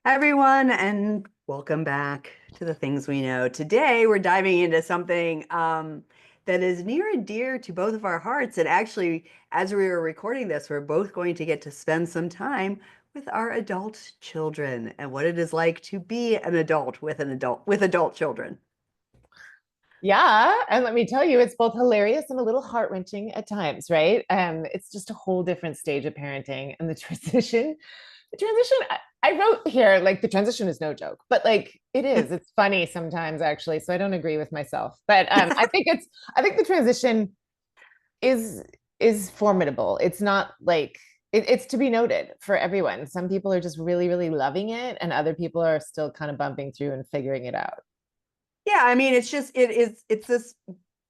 Hi, everyone, and welcome back to the Things We Know. Today, we're diving into something that is near and dear to both of our hearts. And actually, as we were recording this, we're both going to get to spend some time with our adult children and what it is like to be an adult with adult children. Yeah, and let me tell you, it's both hilarious and a little heart-wrenching at times, right? It's just a whole different stage of parenting and the transition. The transition, I wrote here, like the transition is no joke, but like it is. It's funny sometimes actually, so I don't agree with myself. But I think the transition is is formidable. It's not like it's to be noted for everyone. Some people are just really, really loving it, and other people are still kind of bumping through and figuring it out. Yeah, I mean, it's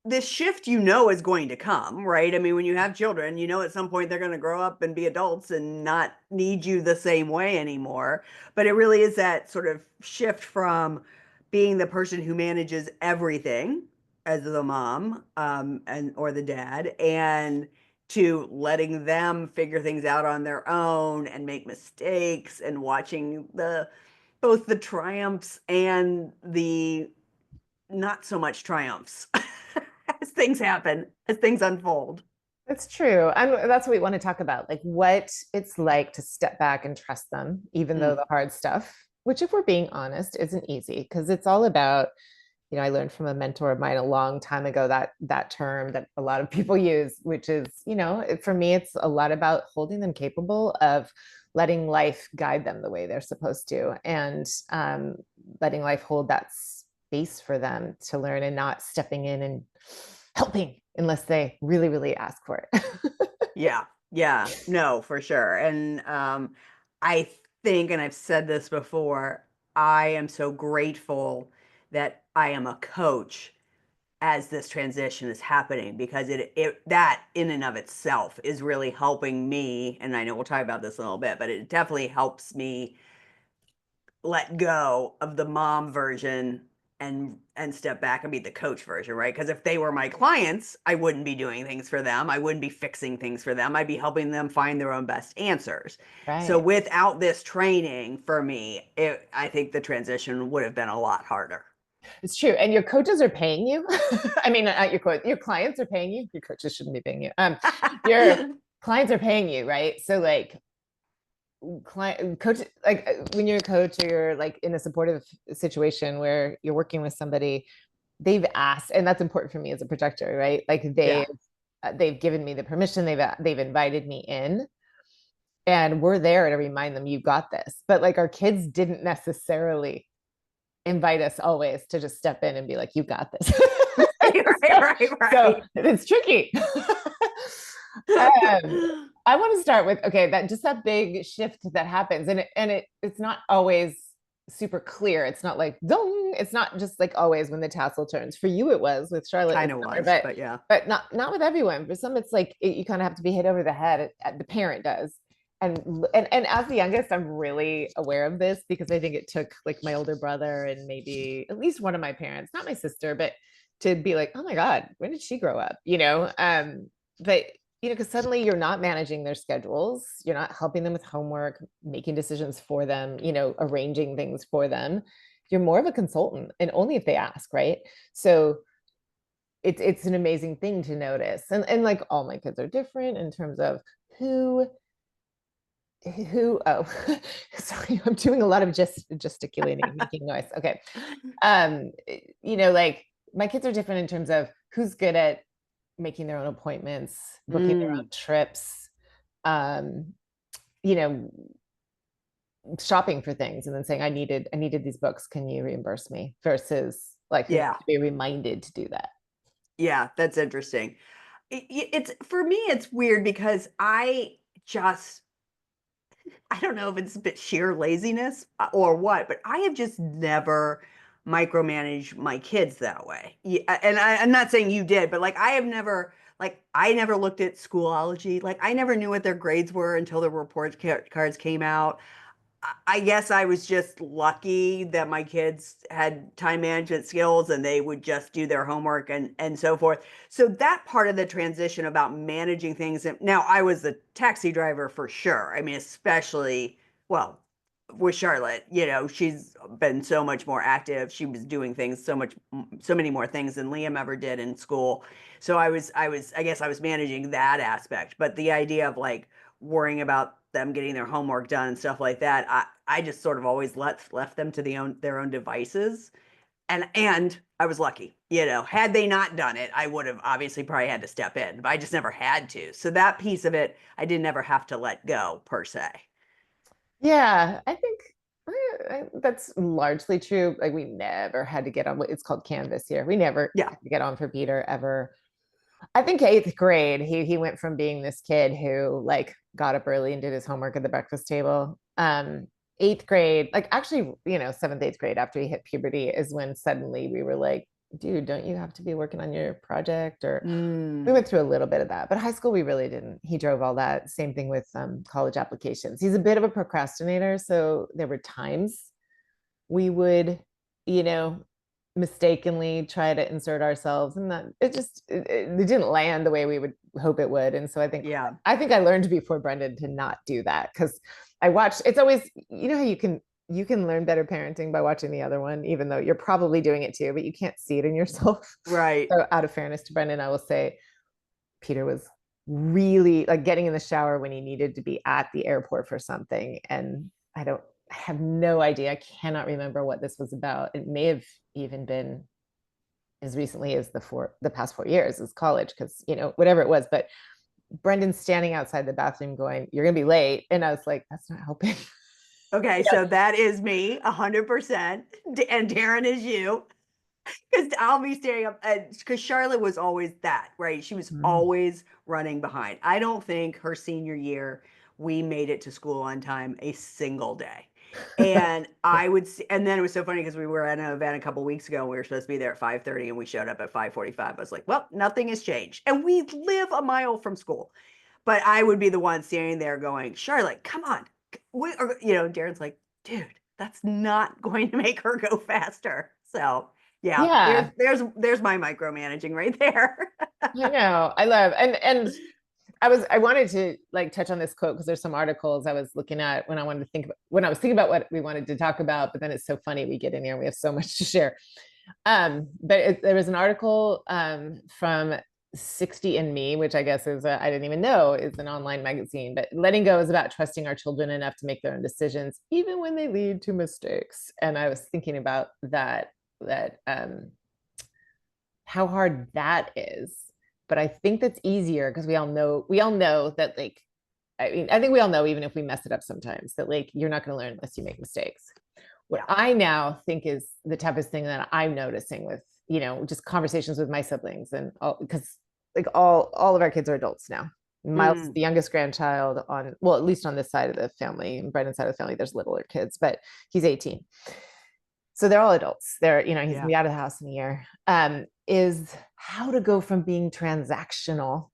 this shift is going to come, right? I mean, when you have children, at some point they're going to grow up and be adults and not need you the same way anymore. But it really is that sort of shift from being the person who manages everything as the mom, and or the dad, and to letting them figure things out on their own and make mistakes and watching the both the triumphs and the not so much triumphs as things happen, as things unfold. That's true. And that's what we want to talk about, like what it's like to step back and trust them, even though Mm. the hard stuff, which if we're being honest, isn't easy because it's all about, I learned from a mentor of mine a long time ago that term that a lot of people use, which is, for me, it's a lot about holding them capable of letting life guide them the way they're supposed to, and letting life hold that space for them to learn and not stepping in and helping unless they really, really ask for it. Yeah, yeah, no, for sure. And I think, and I've said this before, I am so grateful that I am a coach as this transition is happening because it that in and of itself is really helping me. And I know we'll talk about this in a little bit, but it definitely helps me let go of the mom version and step back and be the coach version, right? Because if they were my clients, I wouldn't be doing things for them. I wouldn't be fixing things for them. I'd be helping them find their own best answers. So Right. without this training for me, I think the transition would have been a lot harder. It's true. And your coaches are paying you. I mean, not your clients are paying you. Your coaches shouldn't be paying you. Your clients are paying you, right? So like client coach, like when you're a coach or you're like in a supportive situation where you're working with somebody, they've asked, and that's important for me as a protector, right? Like Yeah. they've given me the permission, they've invited me in, and we're there to remind them you got this. But like our kids didn't necessarily invite us always to just step in and be like, you got this. Right, right, So right. it's tricky. I want to start with, okay, that just that big shift that happens, and it's not always super clear. It's not like dong. It's not just like always when the tassel turns. For you, it was with Charlotte Kind and of Summer, was, but yeah. but not with everyone. For some, it's like you kind of have to be hit over the head. The parent does, and as the youngest, I'm really aware of this because I think it took like my older brother and maybe at least one of my parents, not my sister, but to be like, oh my God, when did she grow up? But because suddenly you're not managing their schedules, you're not helping them with homework, making decisions for them, arranging things for them. You're more of a consultant, and only if they ask, right? So it's an amazing thing to notice, and like all my kids are different in terms of who oh sorry, I'm doing a lot of gesticulating, making noise. Okay. um like my kids are different in terms of who's good at making their own appointments, booking their own Mm, trips, um you know shopping for things and then saying I needed these books, can you reimburse me, versus like having yeah. to be reminded to do that. Yeah, that's interesting. It's for me, it's weird because just I don't know if it's a bit sheer laziness or what, but I have just never micromanaged my kids that way. Yeah, and I'm not saying you did, but like I have never, like I never looked at Schoology. Like I never knew what their grades were until the cards came out. I guess I was just lucky that my kids had time management skills and they would just do their homework and so forth. So that part of the transition about managing things. Now I was the taxi driver for sure. I mean, especially, well, with Charlotte. You know, she's been so much more active. She was doing things so many more things than Liam ever did in school. So I guess I was managing that aspect. But the idea of like worrying about them getting their homework done and stuff like that, I just sort of always left them to their own devices. And I was lucky, you know, had they not done it, I would have obviously probably had to step in, but I just never had to. So that piece of it, I didn't ever have to let go per se. Yeah, I think that's largely true. Like we never had to get on what it's called Canvas here. We never Yeah. had to get on for Peter ever. I think eighth grade, he went from being this kid who like got up early and did his homework at the breakfast table. Eighth grade, like actually, seventh, eighth grade after he hit puberty is when suddenly we were like, dude, don't you have to be working on your project? Or we Mm, went through a little bit of that, but high school we really didn't. He drove all that. Same thing with college applications. He's a bit of a procrastinator, so there were times we would, you know, mistakenly try to insert ourselves, and that it didn't land the way we would hope it would. And so yeah. I think I learned before Brendan to not do that, because I watched. It's always, how you can learn better parenting by watching the other one, even though you're probably doing it too, but you can't see it in yourself. Right. So out of fairness to Brendan, I will say Peter was really like getting in the shower when he needed to be at the airport for something. And I have no idea. I cannot remember what this was about. It may have even been as recently as the past 4 years as college, because, whatever it was. But Brendan's standing outside the bathroom going, "You're going to be late." And I was like, that's not helping. Okay, Yeah. so that is me 100%. And Darren is you. Because I'll be standing up, because Charlotte was always that, right? She was Mm. always running behind. I don't think her senior year we made it to school on time a single day. And I would see, and then it was so funny because we were at an event a couple weeks ago and we were supposed to be there at 5:30 and we showed up at 5:45. I was like, well, nothing has changed. And we live a mile from school. But I would be the one standing there going, Charlotte, come on. Darren's like, dude, that's not going to make her go faster. So yeah, Yeah, there's my micromanaging right there. I know. I love, and I wanted to like touch on this quote because there's some articles I was looking at when I was thinking about what we wanted to talk about, but then it's so funny we get in here and we have so much to share. But there was an article from 60 and Me, which I guess is I didn't even know is an online magazine. But letting go is about trusting our children enough to make their own decisions, even when they lead to mistakes. And I was thinking about that how hard that is. But I think that's easier because we all know that, like, I mean, I think we all know, even if we mess it up sometimes, that like you're not going to learn unless you make mistakes. What Yeah. I now think is the toughest thing that I'm noticing with, just conversations with my siblings and all, because like all of our kids are adults now. Miles is Mm, the youngest grandchild well, at least on this side of the family. And Brendan's side of the family, there's littler kids, but he's 18. So they're all adults. He's gonna yeah. be out of the house in a year. Is how to go from being transactional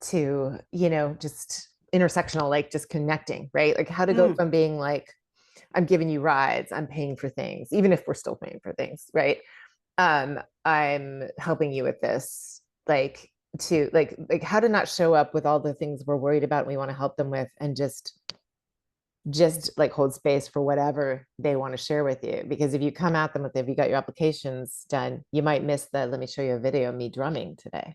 to, just intersectional, like just connecting, right? Like how to go Mm, from being like, I'm giving you rides, I'm paying for things, even if we're still paying for things, right? I'm helping you with this, like to like how to not show up with all the things we're worried about and we want to help them with, and just like hold space for whatever they want to share with you. Because if you come at them with, if you got your applications done, you might miss the let me show you a video of me drumming today.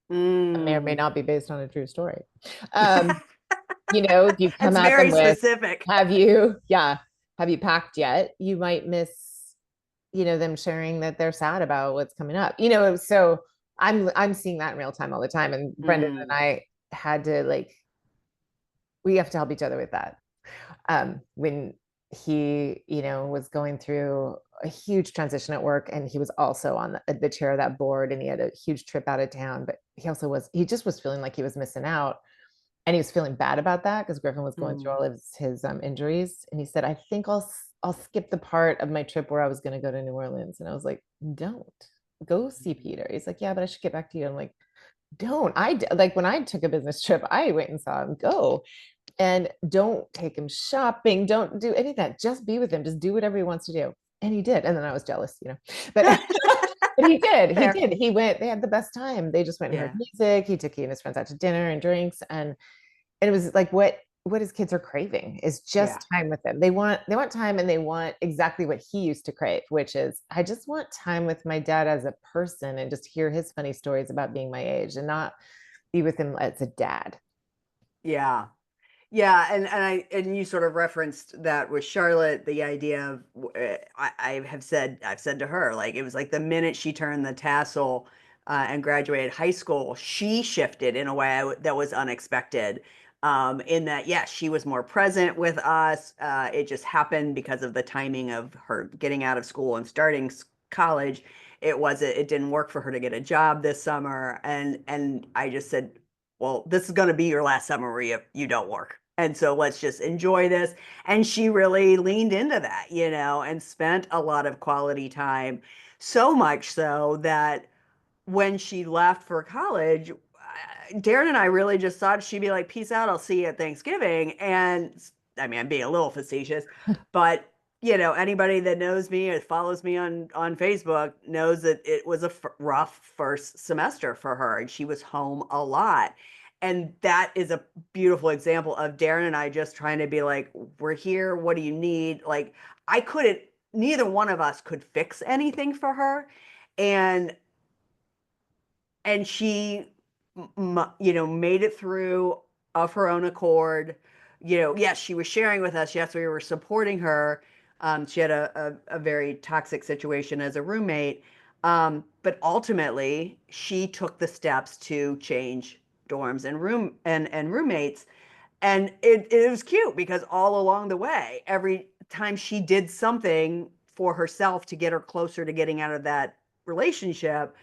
It may or may mm. not be based on a true story. Um, if you come That's at them very with, specific. yeah, have you packed yet? You might miss, them sharing that they're sad about what's coming up. So I'm seeing that in real time all the time. And Brendan and Mm, I had to like, we have to help each other with that. When he, was going through a huge transition at work, and he was also on the chair of that board, and he had a huge trip out of town, but he just was feeling like he was missing out. And he was feeling bad about that because Griffin was going through mm. all of his injuries. And he said, I think I'll skip the part of my trip where I was going to go to New Orleans. And I was like, don't go see Peter. He's like, yeah, but I should get back to you. I'm like, don't. Like when I took a business trip, I went and saw him go. And don't take him shopping. Don't do any of that. Just be with him. Just do whatever he wants to do. And he did. And then I was jealous, but but he did. He Fair. did. He went, they had the best time. They just went and heard Yeah. music. He took he and his friends out to dinner and drinks. And it was like what what his kids are craving is Yeah. just time with them. They want time, and they want exactly what he used to crave, which is, I just want time with my dad as a person and just hear his funny stories about being my age and not be with him as a dad. Yeah. Yeah, and you sort of referenced that with Charlotte, the idea of I I've said to her, like, it was like the minute she turned the tassel and graduated high school, she shifted in a way that was unexpected. In that, yes, she was more present with us. It just happened because of the timing of her getting out of school and starting college. It didn't work for her to get a job this summer, and I just said, well, this is going to be your last summer where you don't work. And so let's just enjoy this. And she really leaned into that, and spent a lot of quality time. So much so that when she left for college, Darren and I really just thought she'd be like, peace out, I'll see you at Thanksgiving. And I mean, I'm being a little facetious, but anybody that knows me or follows me on Facebook knows that it was a rough first semester for her, and she was home a lot. And that is a beautiful example of Darren and I just trying to be like, we're here, what do you need? Like, I couldn't, neither one of us could fix anything for her. And she made it through of her own accord. Yes, she was sharing with us, yes, we were supporting her. She had a very toxic situation as a roommate, but ultimately she took the steps to change dorms and roommates. And it was cute because all along the way, every time she did something for herself to get her closer to getting out of that relationship,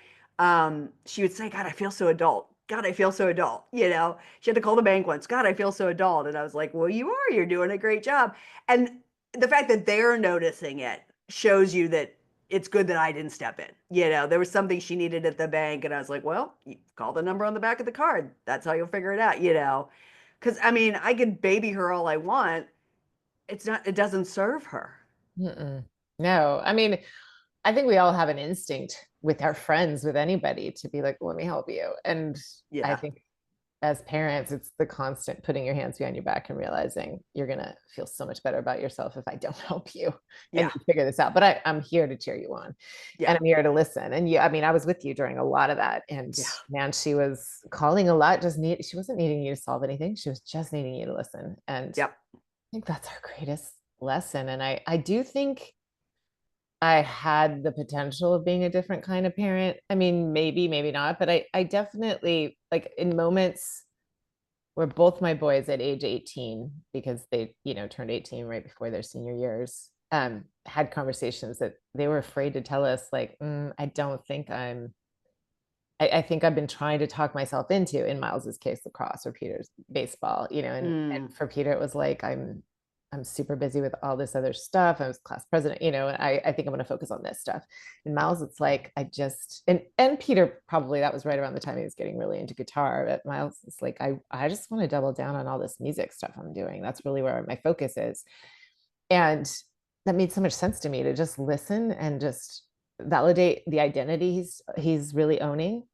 she would say, God, I feel so adult. God, I feel so adult. She had to call the bank once. God, I feel so adult. And I was like, well, you're doing a great job. And the fact that they're noticing it shows you that it's good that I didn't step in. There was something she needed at the bank. And I was like, well, you call the number on the back of the card. That's how you'll figure it out. Because I mean, I could baby her all I want. It doesn't serve her. Mm-mm. No, I mean, I think we all have an instinct with our friends, with anybody, to be like, let me help you. And I Yeah. think as parents, it's the constant putting your hands behind your back and realizing you're going to feel so much better about yourself if I don't help you and Yeah. you figure this out. But I'm here to cheer you on, Yeah. and I'm here to listen. And I mean, I was with you during a lot of that. And Yeah. man, she was calling a lot, she wasn't needing you to solve anything. She was just needing you to listen. And Yep. I think that's our greatest lesson. And I do think I had the potential of being a different kind of parent. I mean, maybe, maybe not, but I definitely, like, in moments where both my boys at age 18, because they, turned 18 right before their senior years, had conversations that they were afraid to tell us, like, I don't think I think I've been trying to talk myself into, in Miles's case, lacrosse, or Peter's baseball, and Mm. for Peter, it was like, I'm super busy with all this other stuff. I was class president, and I think I'm going to focus on this stuff. And Miles, it's like, I just, and Peter, probably that was right around the time he was getting really into guitar. But Miles, it's like, I just want to double down on all this music stuff I'm doing. That's really where my focus is. And that made so much sense to me, to just listen and just validate the identity he's really owning.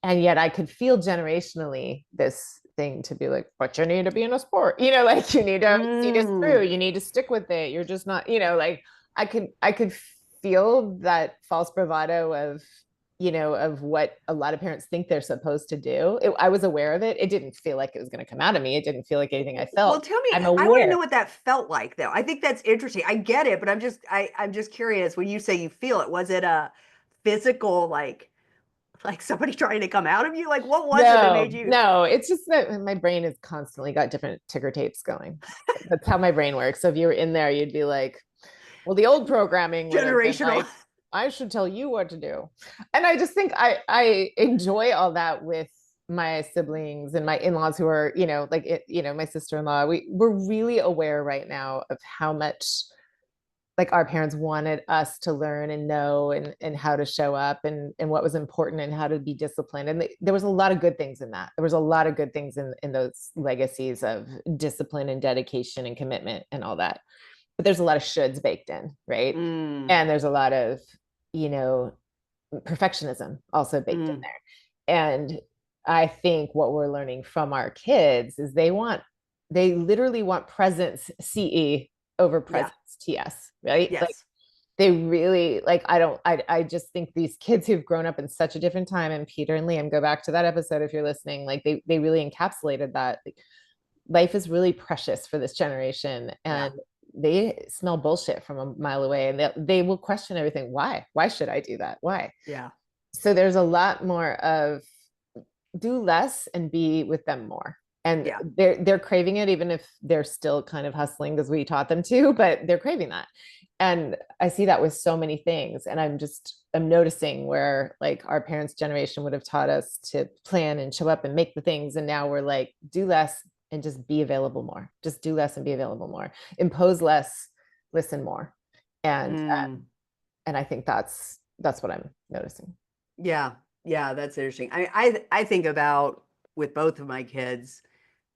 And yet I could feel generationally this thing to be like, but you need to be in a sport, like, you need to see this through, Mm. you need to stick with it, you're just not, like, I could feel that false bravado of what a lot of parents think they're supposed to do. I was aware of it. It didn't feel like it was going to come out of me. It didn't feel like anything I Well, felt. tell me, I'm I want to aware. know what that felt like though. I think that's interesting. I get it, but I'm just curious, when you say you feel it, was it a physical, like somebody trying to come out of you? Like, what was it that made No, you no, it's just that my brain has constantly got different ticker tapes going. That's how my brain works. So if you were in there, you'd be like, well, the old programming would have been generational? like, I should tell you what to do. And I just think I enjoy all that with my siblings and my in-laws, who are, like, my sister-in-law. We're really aware right now of how much, like, our parents wanted us to learn and know, and how to show up, and what was important, and how to be disciplined. And there was a lot of good things in that. There was a lot of good things in those legacies of discipline and dedication and commitment and all that. But there's a lot of shoulds baked in, right? Mm. And there's a lot of, you know, perfectionism also baked in Mm. there. And I think what we're learning from our kids is they want they literally want presence CE over Yeah. presence TS, right? Like Yes. they really like I just think these kids who've grown up in such a different time, and Peter and Liam, go back to that episode if you're listening, like they really encapsulated that. Like, life is really precious for this generation, Yeah. and they smell bullshit from a mile away, and they will question everything. Why should I do that? Why? Yeah. So there's a lot more of do less and be with them more, and Yeah. they're craving it, even if they're still kind of hustling because we taught them to, but they're craving that. And I see that with so many things, and I'm noticing where like our parents generation would have taught us to plan and show up and make the things, and now we're like do less and just be available more, just do less and be available more, impose less, listen more. Mm. And I think that's what I'm noticing. Yeah. Yeah. That's interesting. I think about with both of my kids,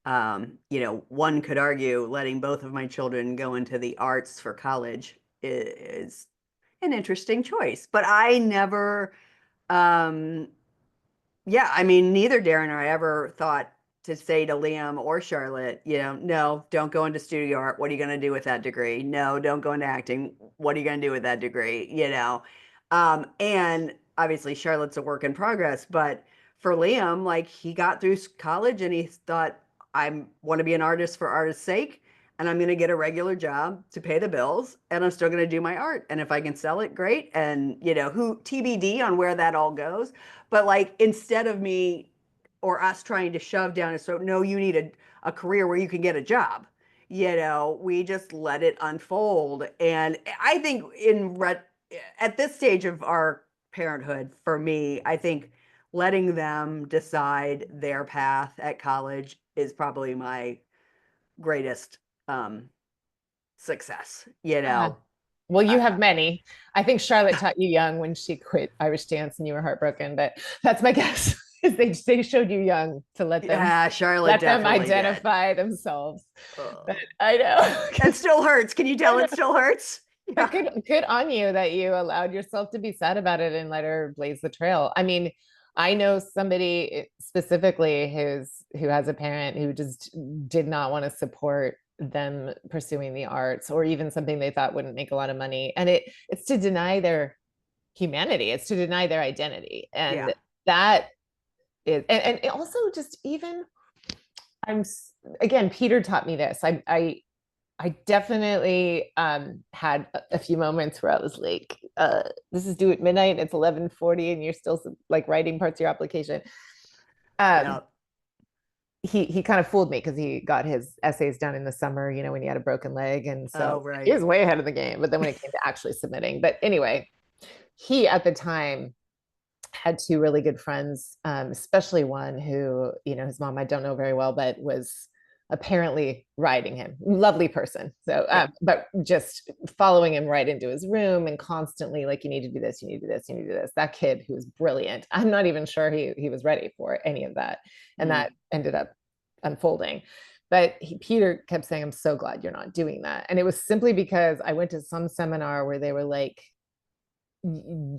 one could argue letting both of my children go into the arts for college is an interesting choice, but I never, um, yeah, I mean, neither Darren or I ever thought to say to Liam or Charlotte, no, don't go into studio art. What are you going to do with that degree? No, don't go into acting. What are you going to do with that degree? And obviously Charlotte's a work in progress, but for Liam, like he got through college and he thought, I want to be an artist for artist's sake, and I'm going to get a regular job to pay the bills, and I'm still going to do my art. And if I can sell it, great. And who TBD on where that all goes. But like instead of me or us trying to shove down his throat, no, you need a career where you can get a job. We just let it unfold. And I think at this stage of our parenthood, for me, I think letting them decide their path at college is probably my greatest success. Uh, well, you I, have many. I think Charlotte taught you young when she quit Irish dance and you were heartbroken, but that's my guess. Is they showed you young to yeah, Charlotte let them definitely did. identify themselves. But Oh. I know. That still hurts. Can you I tell know. it still hurts? But Yeah. good on you that you allowed yourself to be sad about it and let her blaze the trail. I mean, I know somebody specifically who has a parent who just did not want to support them pursuing the arts or even something they thought wouldn't make a lot of money. And it's to deny their humanity, it's to deny their identity. Yeah. And that is and also just even I'm again, Peter taught me this. I definitely had a few moments where I was like, this is due at midnight and it's 11:40 and you're still like writing parts of your application. Yeah. Um, he kind of fooled me because he got his essays done in the summer, when he had a broken leg. And so Oh, he right. was way ahead of the game. But then when it came to actually submitting, but anyway, he at the time had two really good friends, especially one who, his mom I don't know very well, but was apparently riding him. Lovely person. So, Yeah. but just following him right into his room and constantly like, you need to do this, you need to do this, you need to do this. That kid who was brilliant. I'm not even sure he was ready for any of that. And Mm. that ended up unfolding. But Peter kept saying, I'm so glad you're not doing that. And it was simply because I went to some seminar where they were like,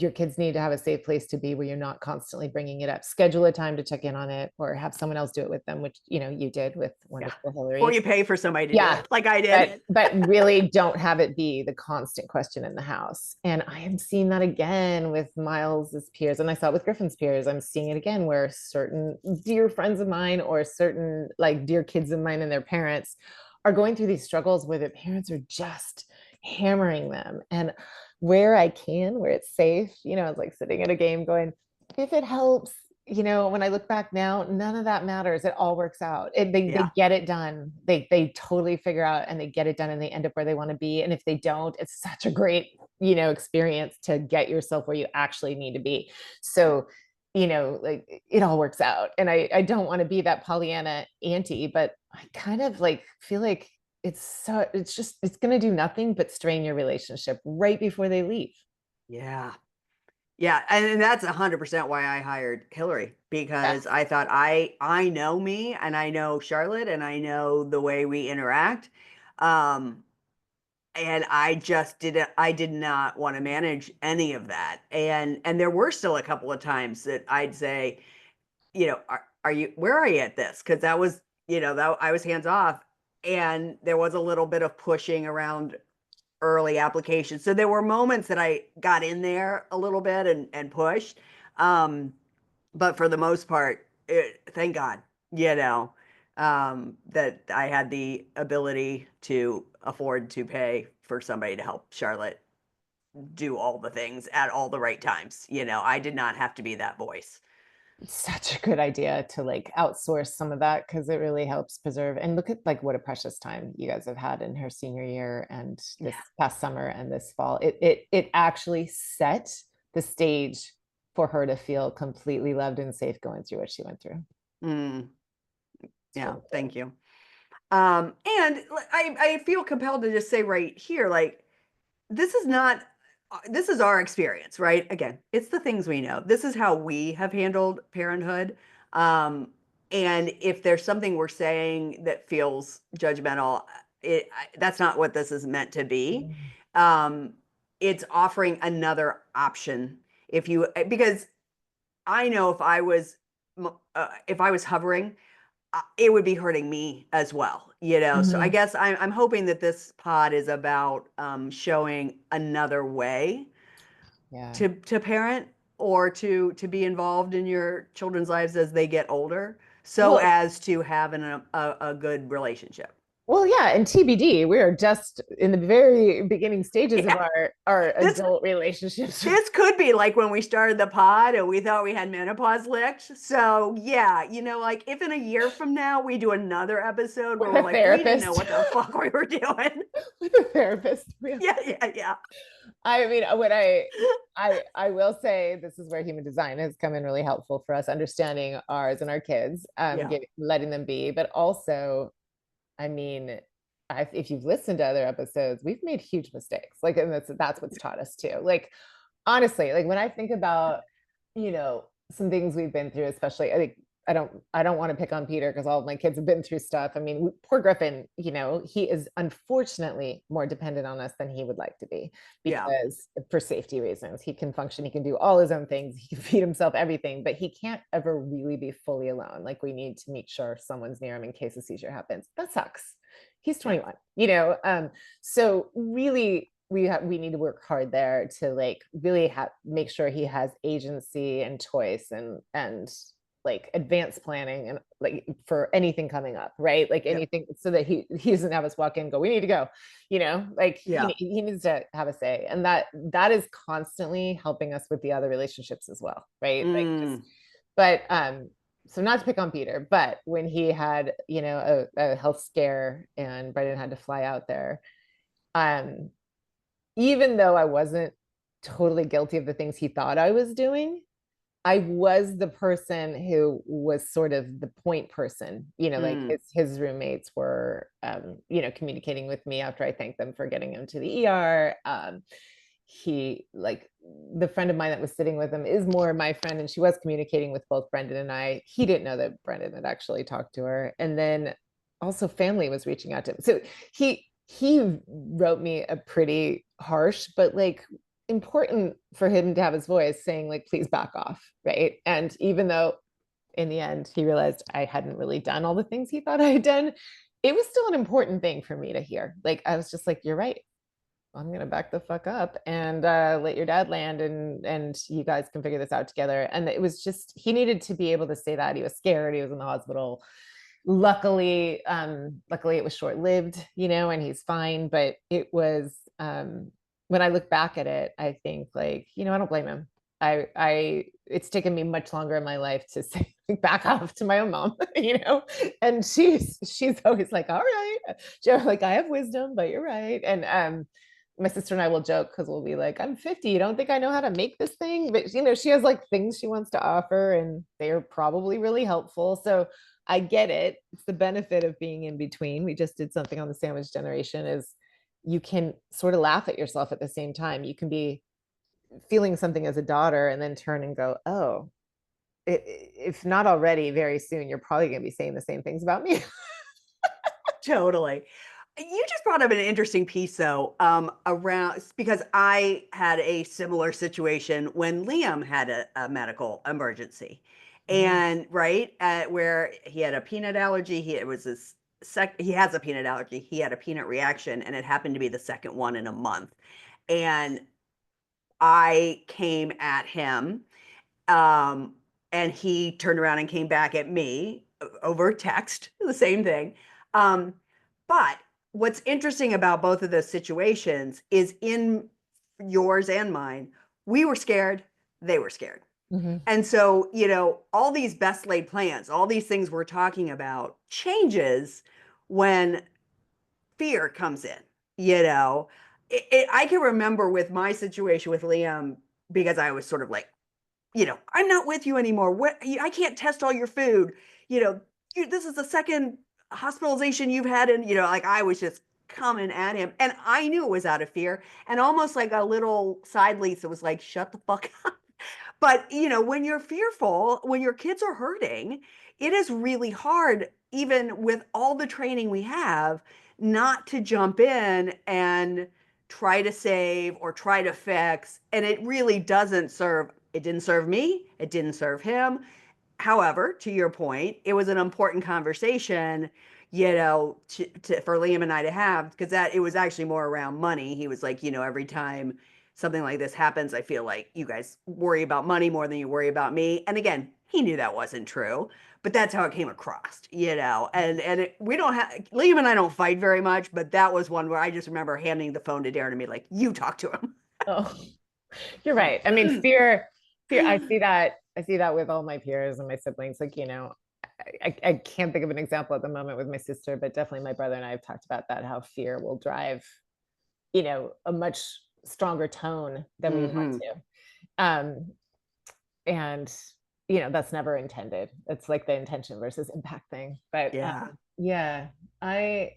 your kids need to have a safe place to be where you're not constantly bringing it up. Schedule a time to check in on it or have someone else do it with them, which you did with Yeah. wonderful Or Hillary. you pay for somebody to do Yeah. it like I did. But really don't have it be the constant question in the house. And I am seeing that again with Miles's peers, and I saw it with Griffin's peers. I'm seeing it again where certain dear friends of mine or certain like dear kids of mine and their parents are going through these struggles where their parents are just hammering them. And where I can, where it's safe, I was like sitting at a game going, if it helps, when I look back now, none of that matters. It all works out. They Yeah. get it done. They totally figure out and they get it done and they end up where they want to be. And if they don't, it's such a great, experience to get yourself where you actually need to be. So, like it all works out. And I don't want to be that Pollyanna auntie, but I kind of like feel like it's going to do nothing but strain your relationship right before they leave. Yeah. Yeah. And that's 100% why I hired Hillary, Yeah. because I thought I know me and I know Charlotte and I know the way we interact. Um, and I did not want to manage any of that. And there were still a couple of times that I'd say, are you, where are you at this? Because that was, that I was hands off. and there was a little bit of pushing around early applications. So there were moments that I got in there a little bit and pushed. Um, but for the most part, thank God, that I had the ability to afford to pay for somebody to help Charlotte do all the things at all the right times. I did not have to be that voice. It's such a good idea to like outsource some of that because it really helps preserve. And look at like what a precious time you guys have had in her senior year and Yeah. this past summer and this fall. It actually set the stage for her to feel completely loved and safe going through what she went through. Mm, It's yeah. wonderful. Thank you. And I feel compelled to just say right here, like, this is not, this is our experience, right? Again, it's the things we know. This is how we have handled parenthood. Um, and if there's something we're saying that feels judgmental, that's not what this is meant to be. Mm. Um, it's offering another option because I know if I was hovering, it would be hurting me as well, So I Mhm. guess I'm hoping that this pod is about showing another way Yeah. to parent or to be involved in your children's lives as they get older, so Well, as to have a good relationship. well, yeah, and TBD, we are just in the very beginning stages of Yeah, our this adult relationships. this could be like when we started the pod and we thought we had menopause licked. So yeah, like if in a year from now we do another episode where With we're a like, we didn't know therapist. what the fuck we were doing. With a therapist. Yeah, yeah, yeah. I mean, what I will say, this is where human design has come in really helpful for us understanding ours and our kids, Yeah. letting them be, but also, I mean, if you've listened to other episodes, we've made huge mistakes. Like, and that's what's taught us too. Like, honestly, like when I think about, some things we've been through, especially, I think I don't want to pick on Peter because all of my kids have been through stuff. I mean, poor Griffin, he is unfortunately more dependent on us than he would like to be Yeah. because for safety reasons, he can function, he can do all his own things, he can feed himself everything, but he can't ever really be fully alone. Like we need to make sure someone's near him in case a seizure happens. That sucks. He's Yeah. 21, so really we need to work hard there to like really make sure he has agency and choice and like advanced planning and like for anything coming up, right? Like Yeah. anything so that he doesn't have us walk in and go, we need to go, like Yeah. he needs to have a say. And that is constantly helping us with the other relationships as well, right? Like just, Mm. but so not to pick on Peter, but when he had, a health scare and Brendan had to fly out there, um, even though I wasn't totally guilty of the things he thought I was doing, I was the person who was sort of the point person, like Mm. his roommates were, communicating with me after I thanked them for getting him to the ER. He like the friend of mine that was sitting with him is more my friend, and she was communicating with both Brendan and I. He didn't know that Brendan had actually talked to her, and then also family was reaching out to him. So he wrote me a pretty harsh, but like important for him to have his voice saying like please back off, right? And even though in the end he realized I hadn't really done all the things he thought I had done, it was still an important thing for me to hear. Like I was just like, you're right, I'm gonna back the fuck up and let your dad land, and you guys can figure this out together. And it was just he needed to be able to say that. He was scared, he was in the hospital. Luckily it was short-lived, and he's fine. But it was, when I look back at it, I think like, I don't blame him. I it's taken me much longer in my life to say back off to my own mom, and she's always like, all right, like I have wisdom, but you're right. And my sister and I will joke because we'll be like, I'm 50, you don't think I know how to make this thing? But she has like things she wants to offer and they're probably really helpful. So I get it. It's the benefit of being in between. We just did something on the sandwich generation is you can sort of laugh at yourself at the same time. You can be feeling something as a daughter and then turn and go, oh, if not already, very soon, you're probably going to be saying the same things about me. Totally. You just brought up an interesting piece though, around because I had a similar situation when Liam had a medical emergency. Mm. And right, where he had a peanut allergy, it was this he has a peanut allergy. He had a peanut reaction, and it happened to be the second one in a month. And I came at him, um, and he turned around and came back at me over text, the same thing. Um, but what's interesting about both of those situations is in yours and mine, we were scared, they were scared. Mhm. And so, all these best laid plans, all these things we're talking about changes when fear comes in, you know. I can remember with my situation with Liam, because I was sort of like, I'm not with you anymore. What? I can't test all your food. You know, this is the second hospitalization you've had. And, like I was just coming at him. And I knew it was out of fear. And almost like a little side Lisa was like, shut the fuck up. But, when you're fearful, when your kids are hurting, it is really hard, even with all the training we have, not to jump in and try to save or try to fix. And it really doesn't serve, it didn't serve me, it didn't serve him. However, to your point, it was an important conversation, for Liam and I to have, because that it was actually more around money. He was like, every time something like this happens, I feel like you guys worry about money more than you worry about me. And again, he knew that wasn't true, but that's how it came across, we don't have, Liam and I don't fight very much, but that was one where I just remember handing the phone to Darren and be like, you talk to him. Oh, you're right. I mean, fear, I see that with all my peers and my siblings. Like, I can't think of an example at the moment with my sister, but definitely my brother and I have talked about that, how fear will drive, a much stronger tone than we want Mm-hmm. to. Um, and that's never intended. It's like the intention versus impact thing. But Yeah. yeah, I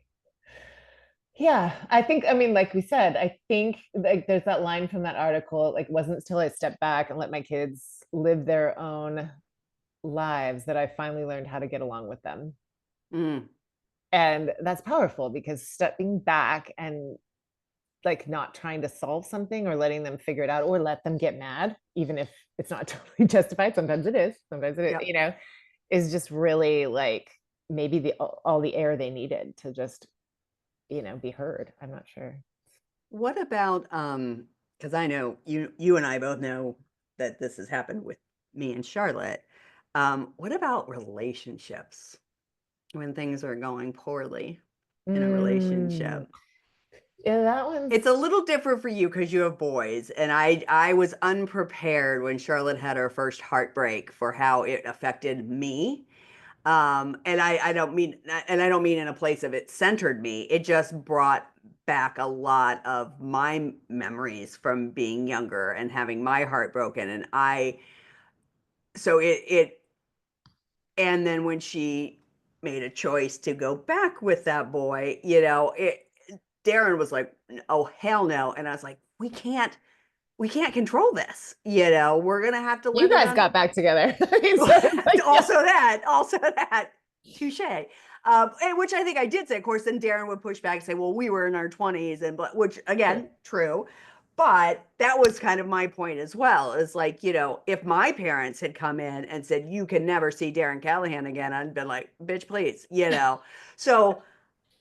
yeah, I think, I mean, like we said, I think like there's that line from that article, like, wasn't until I stepped back and let my kids live their own lives that I finally learned how to get along with them. Mm. And that's powerful because stepping back and like not trying to solve something or letting them figure it out or let them get mad, even if it's not totally justified. Sometimes it is, sometimes it is, Yep. is just really like maybe all the air they needed to just, be heard. I'm not sure. What about because I know you and I both know that this has happened with me and Charlotte. What about relationships when things are going poorly in a Mm, relationship? yeah, that one's It's a little different for you because you have boys, and I was unprepared when Charlotte had her first heartbreak for how it affected me. And I don't mean in a place of it centered me. It just brought back a lot of my memories from being younger and having my heart broken. And so and then when she made a choice to go back with that boy, Darren was like, oh, hell no. And I was like, we can't control this. We're going to have to you let it guys on. got back together. I mean, so it's like, yeah. also that, touche. Which I think I did say. Of course, then Darren would push back and say, "Well, we were in our 20s," which Sure. again, true. But that was kind of my point as well. Is like, if my parents had come in and said, "You can never see Darren Callahan again," I'd been like, "Bitch, please," So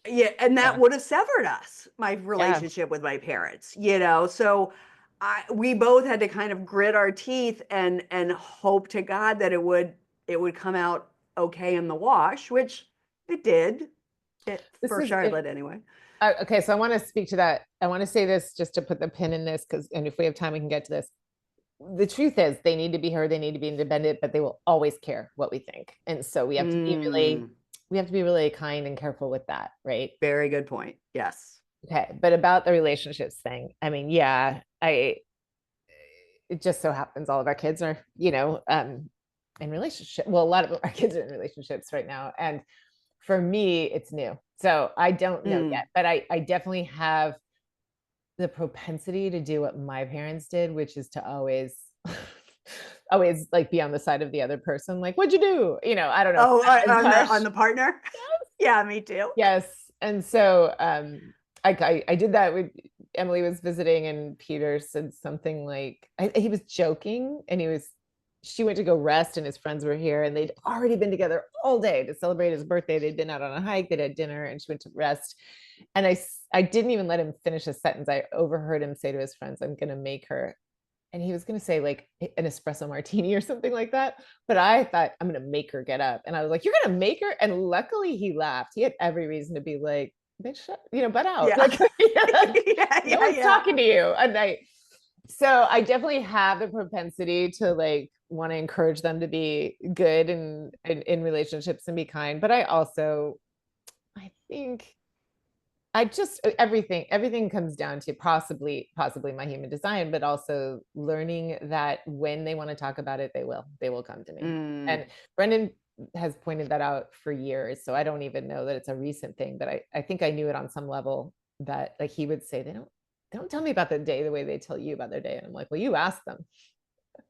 yeah, and that Yeah. would have severed us, my Yeah. relationship with my parents. So we both had to kind of grit our teeth and hope to God that it would come out okay in the wash, which it did. This For is it. Charlotte anyway. Okay, so I want to speak to that. I want to say this just to put the pin in this because, and if we have time, we can get to this. The truth is, they need to be heard. They need to be independent, but they will always care what we think, and so Mm, we have to be really kind and careful with that, right? very good point. Yes. Okay, but about the relationships thing, I mean, yeah, it just so happens all of our kids are, in relationship. Well, a lot of our kids are in relationships right now, and for me, it's new. So I don't know Mm. yet, but I definitely have the propensity to do what my parents did, which is to always always like be on the side of the other person. Like, what'd you do? I don't know if Oh, that's as on the harsh. on the partner. Yeah, me too. Yes. And so I did that with Emily was visiting and Peter said something like he was joking and he was she went to go rest and his friends were here and they'd already been together all day to celebrate his birthday. They'd been out on a hike, they'd had dinner, and she went to rest. And I didn't even let him finish a sentence. I overheard him say to his friends, I'm going to make her, and he was going to say like an espresso martini or something like that. But I thought, I'm going to make her get up. And I was like, you're going to make her? And luckily he laughed. He had every reason to be like, bitch, shut, butt out. Yeah. Like, Yeah, no yeah, one's yeah. talking to you. So I definitely have the propensity to like want to encourage them to be good and in relationships and be kind. But I think I just everything comes down to possibly my human design, but also learning that when they want to talk about it, they will come to me. Mm, And Brendan has pointed that out for years, so I don't even know that it's a recent thing, but I think I knew it on some level that like he would say they don't tell me about the day the way they tell you about their day, and I'm like, well, you ask them,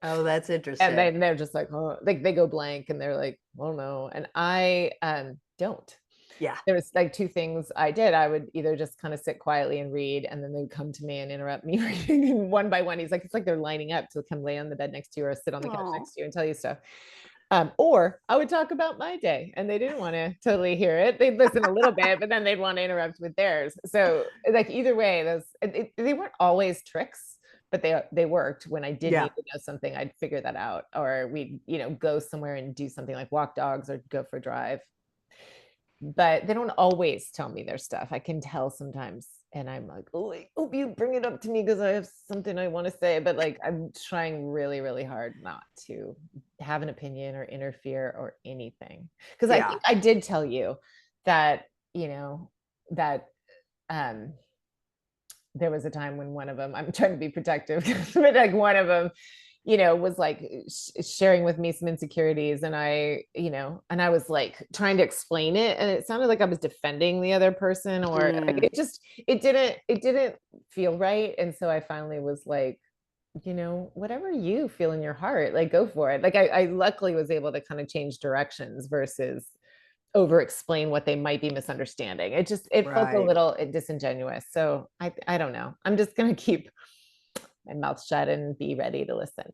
oh, that's and interesting. then they're just like, oh, like they go blank and they're like, oh no, and I don't. Yeah. There was like two things I did. I would either just kind of sit quietly and read, and then they'd come to me and interrupt me reading. And one by one, he's like, it's like they're lining up to come lay on the bed next to you or sit on the couch Oh, next to you and tell you stuff. Or I would talk about my day, and they didn't want to totally hear it. They'd listen a little bit, but then they'd want to interrupt with theirs. So, like either way, they weren't always tricks, but they worked. When I did yeah. need to know something, I'd figure that out, or we'd go somewhere and do something like walk dogs or go for a drive, but they don't always tell me their stuff. I can tell sometimes, and I'm like, oh, I hope you bring it up to me because I have something I want to say. But like, I'm trying really, really hard not to have an opinion or interfere or anything. Because I Yeah. think I did tell you that, that um there was a time when one of them, I'm trying to be protective, but like one of them, was like sharing with me some insecurities, and I was like trying to explain it, and it sounded like I was defending the other person, or like, Mm, it didn't feel right. And so I finally was like, whatever you feel in your heart, like go for it. Like I luckily was able to kind of change directions versus over explain what they might be misunderstanding. It felt a right. little disingenuous. So I don't know. I'm just gonna keep my mouth shut and be ready to listen.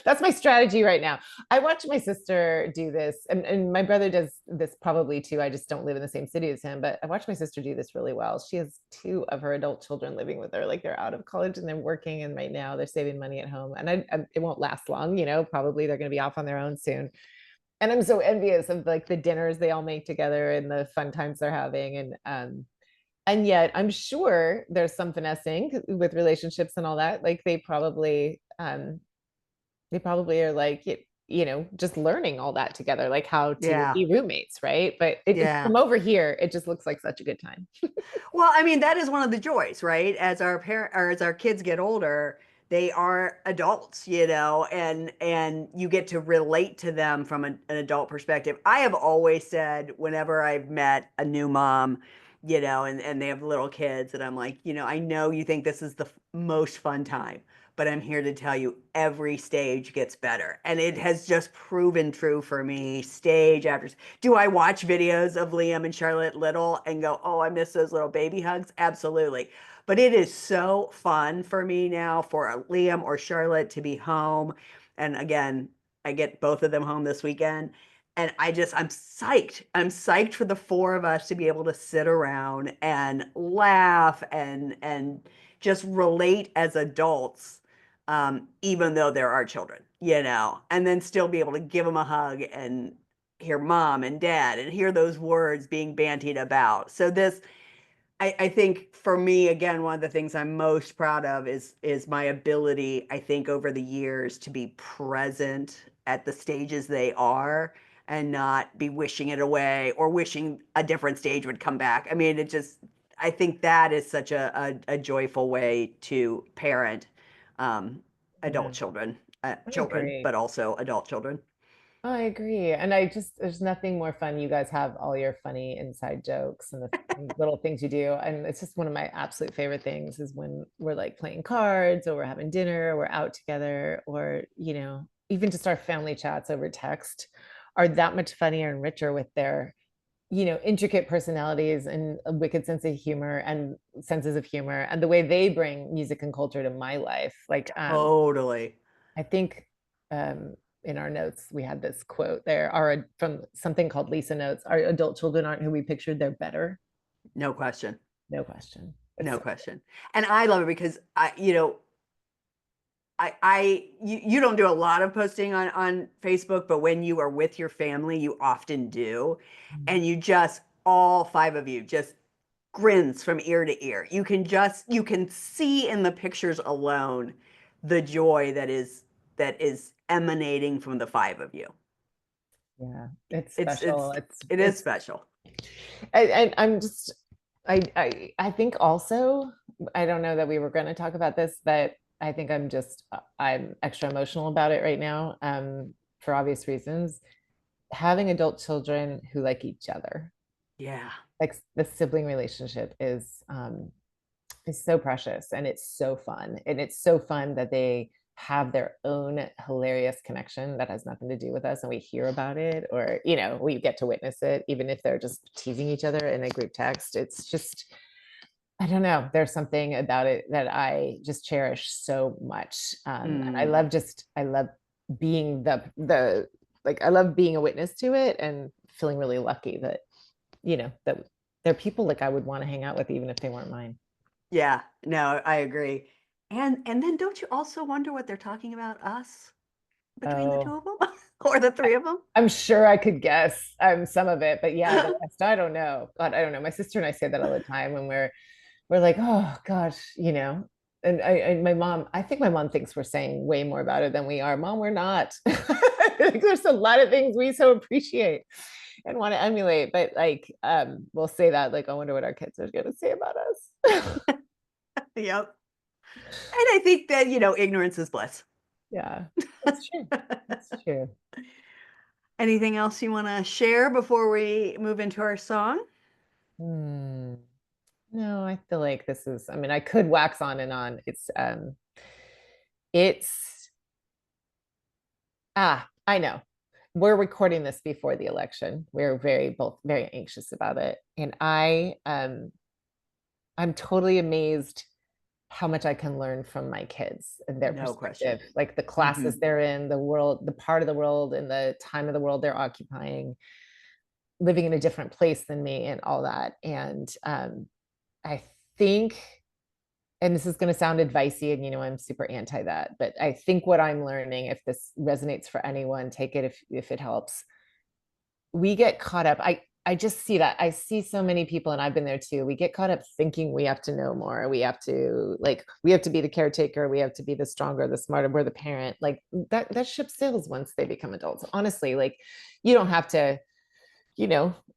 That's my strategy right now. I watch my sister do this, and my brother does this probably too. I just don't live in the same city as him, but I watch my sister do this really well. She has two of her adult children living with her. Like they're out of college and they're working, and right now they're saving money at home. And it won't last long, probably they're going to be off on their own soon. And I'm so envious of like the dinners they all make together and the fun times they're having. And yet I'm sure there's some finessing with relationships and all that. Like they probably are like, just learning all that together, like how to Yeah. be roommates, right? But Yeah. from over here, it just looks like such a good time. Well, I mean, that is one of the joys, right? As our kids get older, they are adults, and you get to relate to them from an adult perspective. I have always said whenever I've met a new mom, and they have little kids, and I'm like, I know you think this is the most fun time, but I'm here to tell you every stage gets better. And it has just proven true for me, stage after. Do I watch videos of Liam and Charlotte little and go, oh, I miss those little baby hugs? Absolutely. But it is so fun for me now for Liam or Charlotte to be home. And again, I get both of them home this weekend. And I'm psyched. I'm psyched for the four of us to be able to sit around and laugh and just relate as adults, even though there are children, and then still be able to give them a hug and hear mom and dad and hear those words being bantied about. So I think for me, again, one of the things I'm most proud of is my ability, I think, over the years to be present at the stages they are and not be wishing it away or wishing a different stage would come back. I mean, I think that is such a joyful way to parent um, adult Yeah, I children, agree. but also adult children. I agree. And there's nothing more fun. You guys have all your funny inside jokes and the little things you do. And it's just one of my absolute favorite things is when we're like playing cards or we're having dinner, or we're out together, or, even just our family chats over text are that much funnier and richer with their, intricate personalities and a wicked sense of humor and senses of humor and the way they bring music and culture to my life. Like, Totally. I think in our notes, we had this quote there, our from something called Lisa Notes, our adult children aren't who we pictured, they're better. No question. No question. It's No so question. And I love it because you don't do a lot of posting on Facebook, but when you are with your family, you often do. good. And you just, all five of you, just grins from ear to ear. You can see in the pictures alone the joy that is emanating from the five of you. Yeah, it's It's special. it is special. I'm just I think also, I don't know that we were going to talk about this, but I think I'm extra emotional about it right now, for obvious reasons. Having adult children who like each other, Yeah. like the sibling relationship is so precious, and it's so fun, and it's so fun that they have their own hilarious connection that has nothing to do with us, and we hear about it, or we get to witness it, even if they're just teasing each other in a group text. It's just, I don't know, there's something about it that I just cherish so much. And Mm. I love being the like, I love being a witness to it, and feeling really lucky that that they're people like I would want to hang out with, even if they weren't mine. Yeah, no, I agree. And then don't you also wonder what they're talking about us between the two Oh, of them or the three of them? I'm sure I could guess some of it, but yeah, the rest, I don't know. God, I don't know. My sister and I say that all the time when we're like, oh gosh, and my mom, I think my mom thinks we're saying way more about it than we are. Mom, we're not. Like, there's a lot of things we so appreciate and want to emulate, but like, we'll say that, like, I wonder what our kids are gonna say about us. Yep. And I think that, ignorance is bliss. Yeah, that's true. That's true. Anything else you want to share before we move into our song? Hmm. No, I feel like this is, I mean, I could wax on and on. It's I know. We're recording this before the election. We're both very anxious about it. And I'm totally amazed how much I can learn from my kids and their No question. perspective, like the classes Hmm. they're in, the world, the part of the world and the time of the world they're occupying, living in a different place than me and all that. And I think, and this is going to sound advicey, and I'm super anti that, but I think what I'm learning, if this resonates for anyone, take it if it helps. We get caught up. I just see that. I see so many people, and I've been there too. We get caught up thinking we have to know more. We have to be the caretaker. We have to be the stronger, the smarter. We're the parent. Like that ship sails once they become adults. Honestly, like, you don't have to,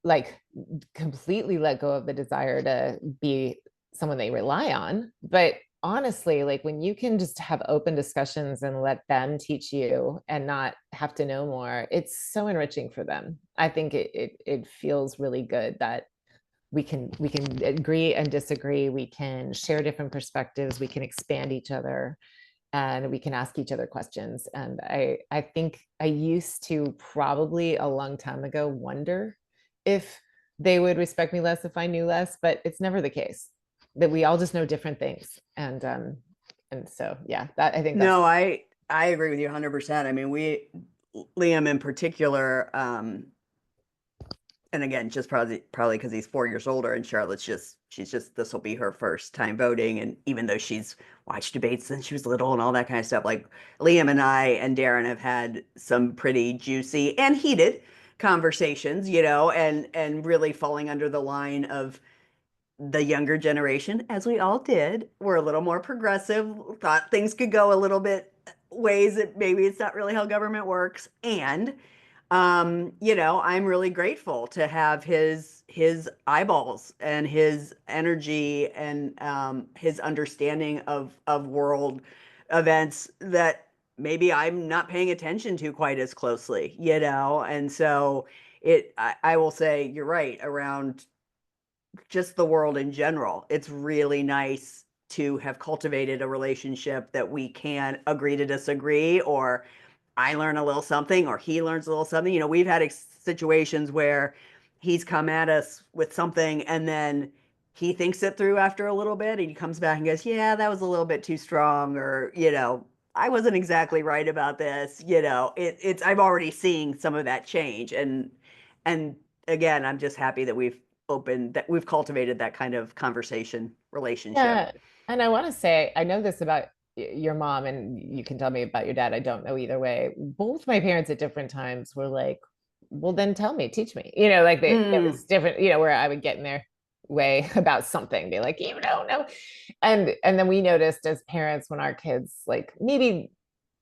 like, completely let go of the desire to be someone they rely on. But honestly, like, when you can just have open discussions and let them teach you and not have to know more, it's so enriching for them. I think it feels really good that we can agree and disagree. We can share different perspectives. We can expand each other, and we can ask each other questions. And I think I used to, probably a long time ago, wonder if they would respect me less if I knew less, but it's never the case. That we all just know different things. And so yeah, that I think that's No, I agree with you 100%. I mean, Liam in particular, and again, just probably because he's 4 years older, and she's just this will be her first time voting, and even though she's watched debates since she was little and all that kind of stuff, like Liam and I and Darren have had some pretty juicy and heated conversations, and really falling under the line of the younger generation, as we all did, were a little more progressive, thought things could go a little bit ways that maybe it's not really how government works. And I'm really grateful to have his eyeballs and his energy and his understanding of world events that maybe I'm not paying attention to quite as closely. And so I will say you're right around just the world in general. It's really nice to have cultivated a relationship that we can agree to disagree, or I learn a little something, or he learns a little something. We've had situations where he's come at us with something and then he thinks it through after a little bit and he comes back and goes, yeah, that was a little bit too strong, or, I wasn't exactly right about this. It's I'm already seeing some of that change. And again, I'm just happy that we've cultivated that kind of conversation relationship. Yeah. And I want to say, I know this about your mom, and you can tell me about your dad. I don't know either way. Both my parents at different times were like, well, then tell me, teach me. Like it Mm, was different, where I would get in their way about something, be like, you don't know. And then we noticed as parents when our kids, like maybe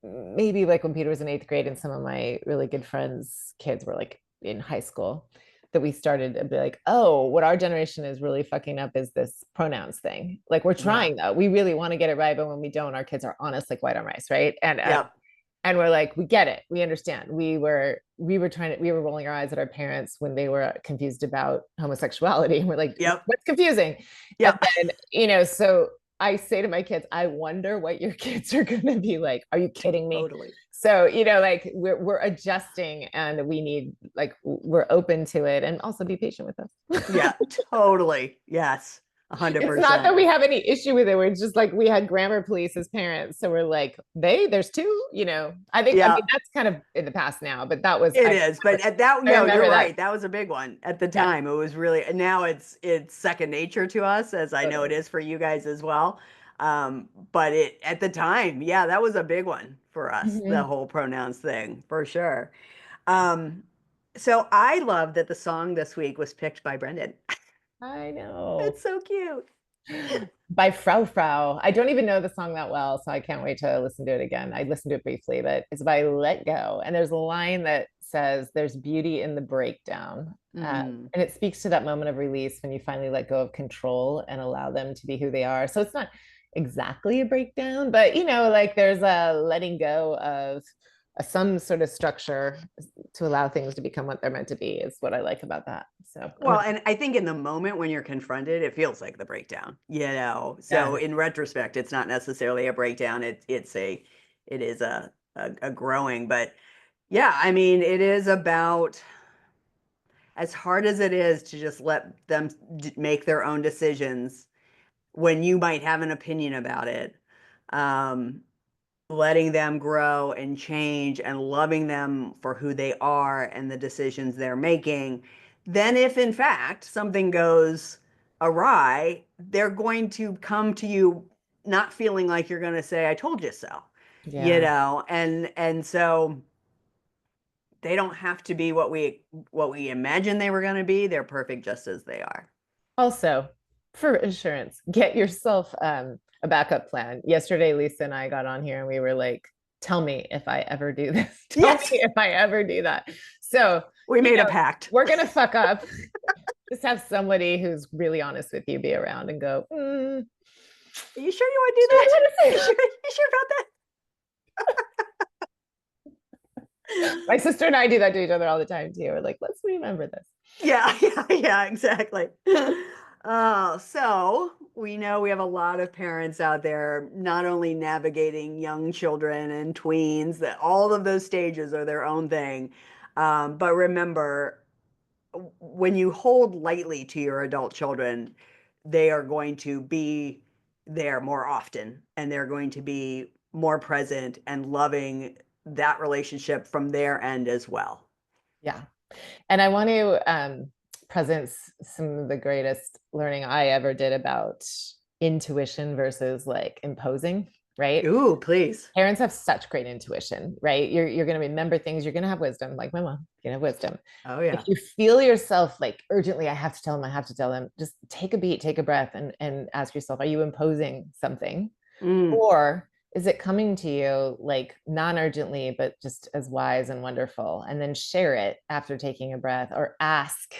like when Peter was in eighth grade and some of my really good friends' kids were like in high school, that we started to be like, oh, what our generation is really fucking up is this pronouns thing. Like we're yeah. trying though. We really want to get it right, but when we don't, our kids are honest like white on rice, right? Yep. And we're like, we get it, we understand. We were rolling our eyes at our parents when they were confused about homosexuality, and we're like, Yep. what's confusing? And Yep. then so I say to my kids, I wonder what your kids are going to be like. Are you kidding me? Totally. So like we're adjusting, and we need, like, we're open to it, and also be patient with us. Yeah, totally. Yes. It's not that 100%. we have any issue with it. We're just like, we had grammar police as parents, so we're like, there's two. I mean Yeah. that's kind of in the past now, but that was It is, but at that, I no, you're remember that. right. That was a big one at the Yeah, time. It was really, and now it's second nature to us, as I know it totally. is for you guys as well. But it at the time, yeah, that was a big one for us, the Mhm. whole pronouns thing, for sure. Um, so I love that the song this week was picked by Brendan. I know. It's so cute. By Frau Frau. I don't even know the song that well, so I can't wait to listen to it again. I listened to it briefly, but it's by Let Go. And there's a line that says, there's beauty in the breakdown. Mm, And it speaks to that moment of release when you finally let go of control and allow them to be who they are. So it's not exactly a breakdown, but like there's a letting go of some sort of structure to allow things to become what they're meant to be, is what I like about that. So well, and I think in the moment when you're confronted, it feels like the breakdown, you know. So yeah. in retrospect, it's not necessarily a breakdown. It is a growing, but yeah, I mean, it is about, as hard as it is to just let them make their own decisions when you might have an opinion about it. Um, Letting them grow and change and loving them for who they are and the decisions they're making, then if in fact something goes awry, they're going to come to you not feeling like you're going to say, I told you so, Yeah. and so they don't have to be what we imagined they were going to be. They're perfect just as they are. Also, for insurance, get yourself a backup plan. Yesterday, Lisa and I got on here and we were like, tell me if I ever do this. Tell me Yes, if I ever do that. So, we made a pact. we're going to fuck up. Just have somebody who's really honest with you be around and go, Are you sure you want to do sure that? you want to You say sure, that? you sure about My that? sister and I do that to each other all the time too. We're like, let's remember this. Yeah, yeah, exactly. So we know we have a lot of parents out there not only navigating young children and tweens, that all of those stages are their own thing. But remember, when you hold lightly to your adult children, they are going to be there more often and they're going to be more present and loving that relationship from their end as well. Yeah. And I want to present some of the greatest learning I ever did about intuition versus like imposing, right? Ooh, please. Parents have such great intuition, right? You're going to remember things, you're going to have wisdom, like my mom, you're going to have wisdom. Oh, If yeah. you feel yourself like urgently, I have to tell them, I have to tell them, just take a beat, take a breath, and ask yourself, are you imposing something? Mm, Or is it coming to you like non-urgently, but just as wise and wonderful? And then share it after taking a breath, or ask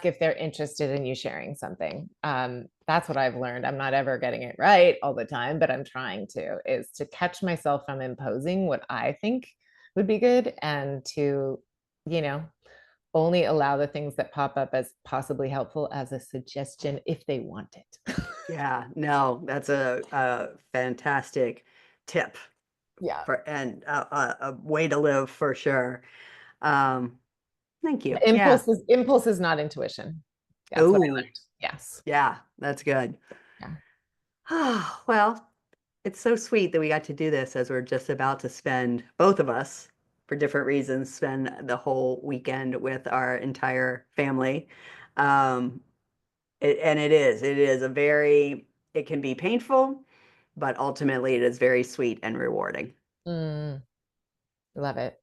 if they're interested in you sharing something. That's what I've learned. I'm not ever getting it right all the time, but I'm trying to, is to catch myself from imposing what I think would be good, and to, you know, only allow the things that pop up as possibly helpful as a suggestion if they want it. yeah, no, that's a fantastic tip Yeah. and a way to live for sure. Um, Thank you. Yeah. Impulse is not intuition. That's what I Oh, learned. Yes. yeah, that's good. Yeah. Well, It's so sweet that we got to do this as we're just about to spend, both of us, for different reasons, spend the whole weekend with our entire family. Um, and it is a very, it can be painful, but ultimately it is very sweet and rewarding. Mm, love it.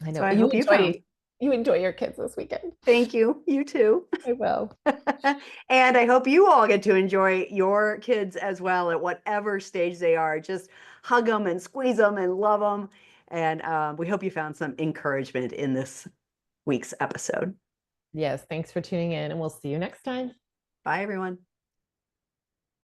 I So know I hope you found. you enjoy your kids this weekend. Thank you. You too. I will. And I hope you all get to enjoy your kids as well at whatever stage they are. Just hug them and squeeze them and love them. And we hope you found some encouragement in this week's episode. Yes, thanks for tuning in, and we'll see you next time. Bye, everyone.